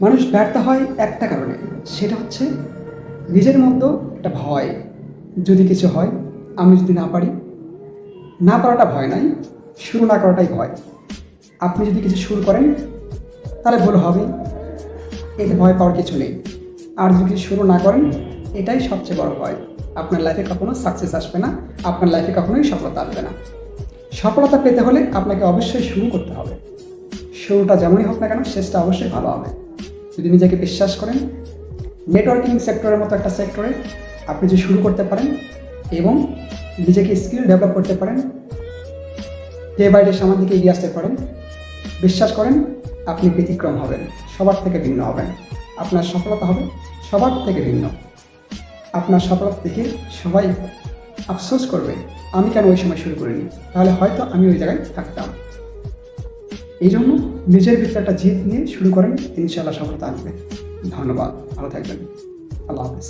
মানুষ ব্যর্থ হয় একটা কারণে, সেটা হচ্ছে নিজের মধ্যে একটা ভয়। যদি কিছু হয়, আমি যদি না পারি, না পারাটা ভয় নয়, শুরু না করাটাই ভয়। আপনি যদি কিছু শুরু করেন তাহলে ভুল হবেই, এতে ভয় পাওয়ার কিছু নেই। আর যদি কিছু শুরু না করেন, এটাই সবচেয়ে বড় ভয়। আপনার লাইফে কখনো সাকসেস আসবে না, আপনার লাইফে কখনোই সফলতা আসবে না। সফলতা পেতে হলে আপনাকে অবশ্যই শুরু করতে হবে। শুরুটা যেমনই হোক না কেন, শেষটা অবশ্যই ভালো হবে। যদি নিজেকে বিশ্বাস করেন, নেটওয়ার্কিং সেক্টরের মতো একটা সেক্টরে আপনি যে শুরু করতে পারেন এবং নিজেকে স্কিল ডেভেলপ করতে পারেন, ডে বাই ডে সামনের দিকে এগিয়ে আসতে পারেন, বিশ্বাস করেন আপনি ব্যতিক্রম হবেন, সবার থেকে ভিন্ন হবেন। আপনার সফলতা হবে সবার থেকে ভিন্ন। আপনার সফলতা দেখে সবাই আফসোস করবে, আমি কেন ওই সময় শুরু করিনি, তাহলে হয়তো আমি ওই জায়গায় থাকতাম। এই জন্য নিজের ভিতরে একটা জিদ নিয়ে শুরু করেন, ইনশাআল্লাহ সফলতা আসবে। ধন্যবাদ, ভালো থাকবেন, আল্লাহ হাফেজ।